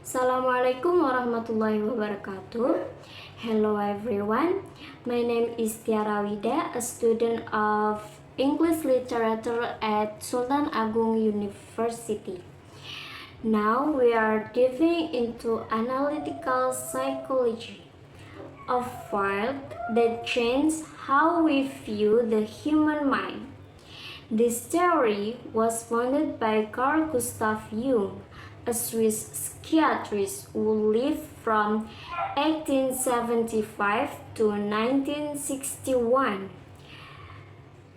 Assalamualaikum warahmatullahi wabarakatuh. Hello everyone. My name is Tiara Wida, a student of English Literature at Sultan Agung University. Now we are diving into analytical psychology, a field that changes how we view the human mind. This theory was founded by Carl Gustav Jung, a Swiss psychiatrist who lived from 1875 to 1961.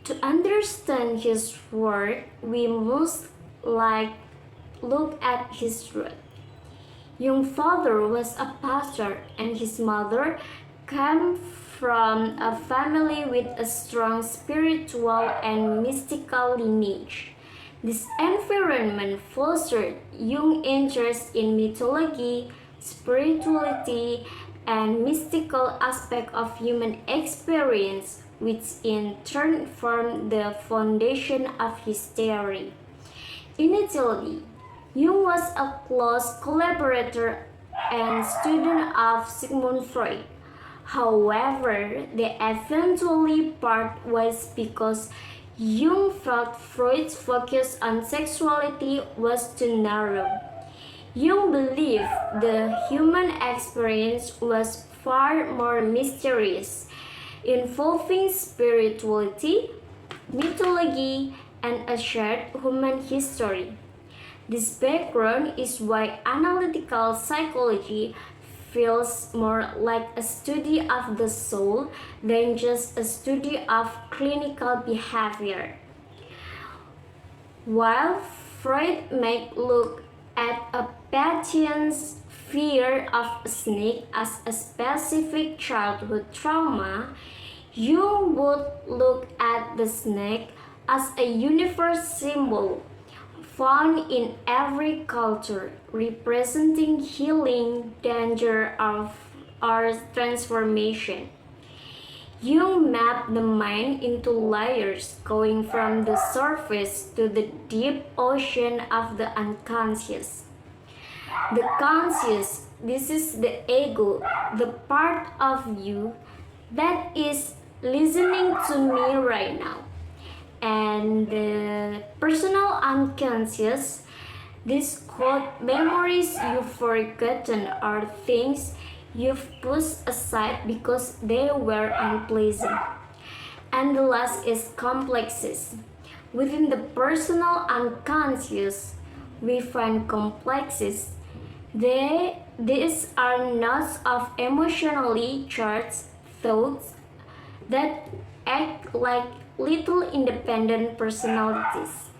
To understand his work, we must look at his root. Jung's father was a pastor and his mother came from a family with a strong spiritual and mystical lineage. This environment fostered Jung's interest in mythology, spirituality, and mystical aspects of human experience, which in turn formed the foundation of his theory. Initially, Jung was a close collaborator and student of Sigmund Freud. However, they eventually parted ways because Jung felt Freud's focus on sexuality was too narrow. Jung believed the human experience was far more mysterious, involving spirituality, mythology, and a shared human history. This background is why analytical psychology feels more like a study of the soul than just a study of clinical behavior. While Freud might look at a patient's fear of a snake as a specific childhood trauma, Jung would look at the snake as a universal symbol found in every culture, representing healing, danger, or transformation. Jung mapped the mind into layers, going from the surface to the deep ocean of the unconscious. The conscious, this is the ego, the part of you that is listening to me right now. And the personal unconscious, these quote memories you've forgotten or things you've pushed aside because they were unpleasant. And the last is complexes. Within the personal unconscious, we find complexes. These are nodes of emotionally charged thoughts that act like little independent personalities.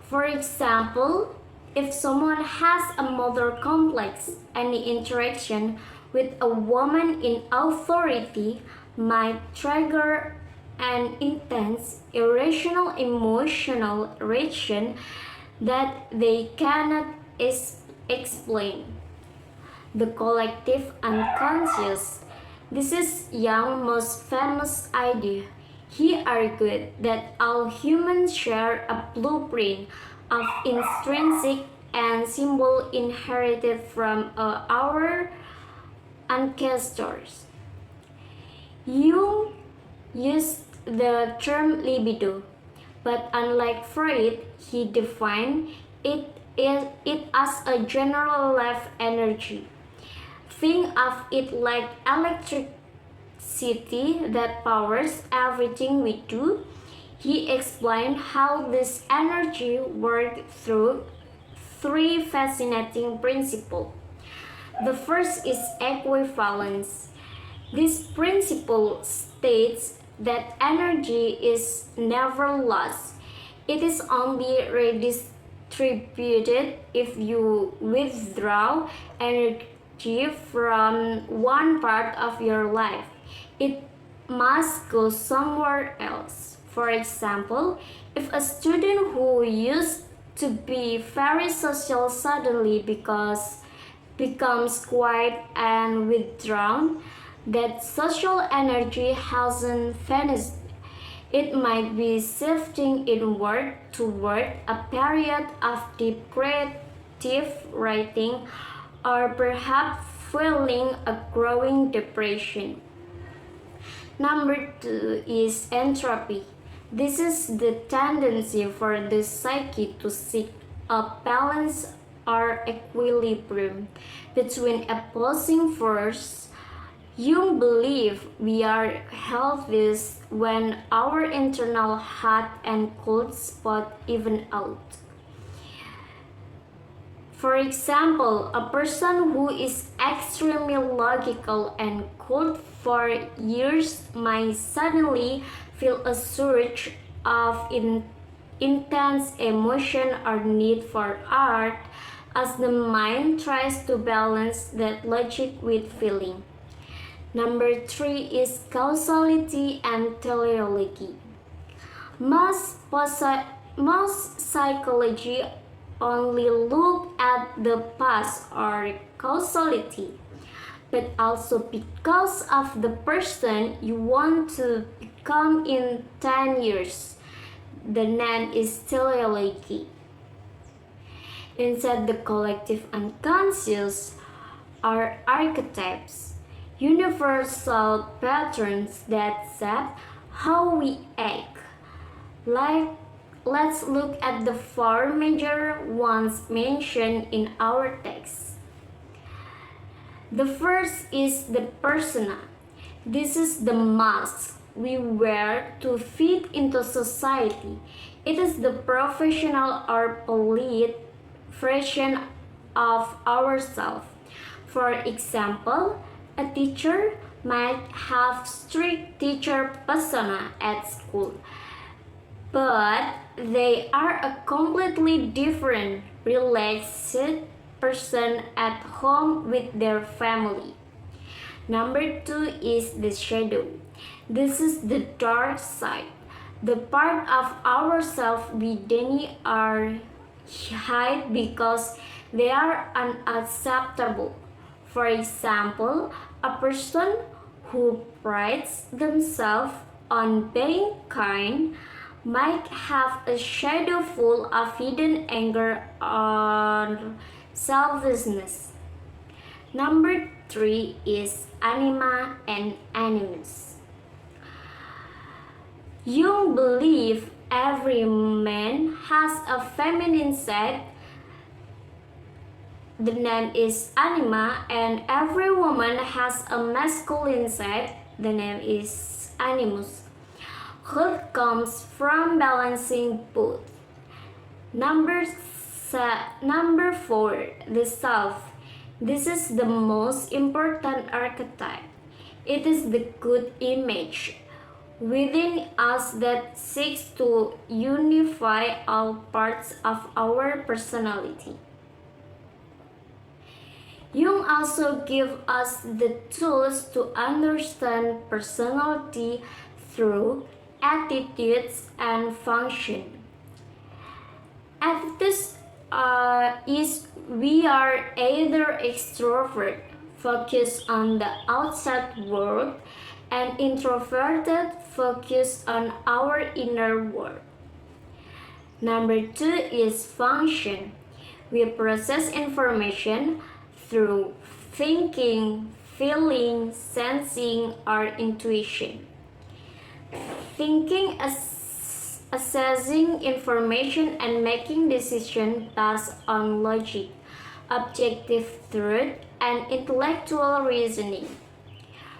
For example, if someone has a mother complex, any interaction with a woman in authority might trigger an intense, irrational emotional reaction that they cannot explain. The collective unconscious. This is Jung's most famous idea. He argued that all humans share a blueprint of intrinsic and symbol inherited from our ancestors. Jung used the term libido, but unlike Freud, he defined it as a general life energy. Think of it like electricity that powers everything we do. He explained how this energy worked through three fascinating principles. The first is equivalence. This principle states that energy is never lost. It is only redistributed if you withdraw energy from one part of your life. It must go somewhere else. For example, if a student who used to be very social suddenly becomes quiet and withdrawn, that social energy hasn't vanished. It might be shifting inward toward a period of deep creative writing, or perhaps feeling a growing depression. Number 2 is entropy. This is the tendency for the psyche to seek a balance or equilibrium between opposing forces. Jung believed we are healthiest when our internal hot and cold spot even out. For example, a person who is extremely logical and cold for years might suddenly feel a surge of intense emotion or need for art as the mind tries to balance that logic with feeling. Number 3 is causality and teleology. Most psychology only look at the past or causality, but also because of the person you want to become in 10 years. The name is teleology. Inside the collective unconscious are archetypes, universal patterns that shape how we act. Let's look at the 4 major ones mentioned in our text. The first is the persona. This is the mask we wear to fit into society. It is the professional or polite version of ourselves. For example, a teacher might have strict teacher persona at school, but they are a completely different, relaxed person at home with their family. Number 2 is the shadow. This is the dark side, the part of ourselves we deny or hide because they are unacceptable. For example, a person who prides themselves on being kind might have a shadow full of hidden anger or selfishness. Number 3 is anima and animus. Jung believed every man has a feminine side, the name is anima, and every woman has a masculine side, the name is animus. Health comes from balancing both. Number 4, the self. This is the most important archetype. It is the good image within us that seeks to unify all parts of our personality. Jung also gives us the tools to understand personality through attitudes and function. Attitudes is we are either extrovert, focused on the outside world, and introverted, focused on our inner world. Number 2 is function. We process information through thinking, feeling, sensing, or intuition. Thinking, assessing information, and making decisions based on logic, objective truth, and intellectual reasoning.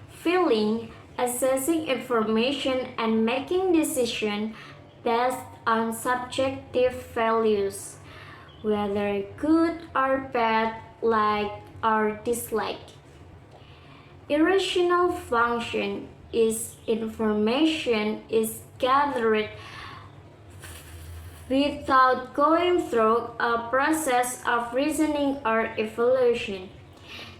Feeling, assessing information, and making decisions based on subjective values, whether good or bad, like or dislike. Irrational function is information is gathered without going through a process of reasoning or evaluation.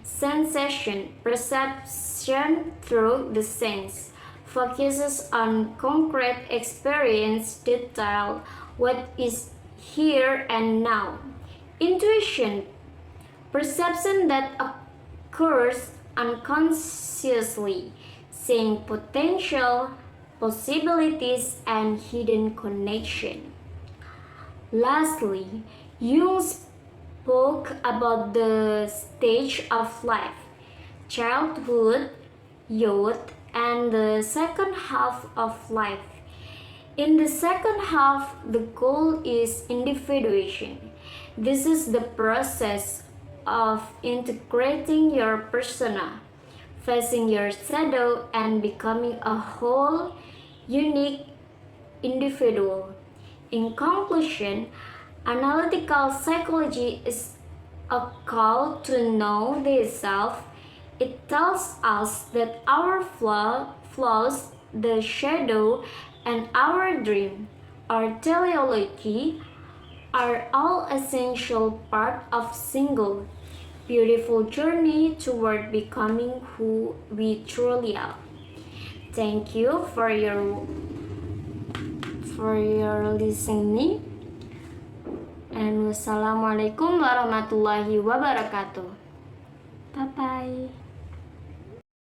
Sensation, perception through the sense, focuses on concrete experience, detail, what is here and now. Intuition, perception that occurs unconsciously, seeing potential, possibilities, and hidden connection. Lastly, Jung's spoke about the stage of life, childhood, youth, and the second half of life. In the second half, the goal is individuation. This is the process of integrating your persona, facing your shadow, and becoming a whole, unique individual. In conclusion, analytical psychology is a call to know the self. It tells us that our flaws, the shadow, and our dream, our teleology, are all essential part of single beautiful journey toward becoming who we truly are. Thank you for your listening, and wassalamualaikum warahmatullahi wabarakatuh. Bye bye.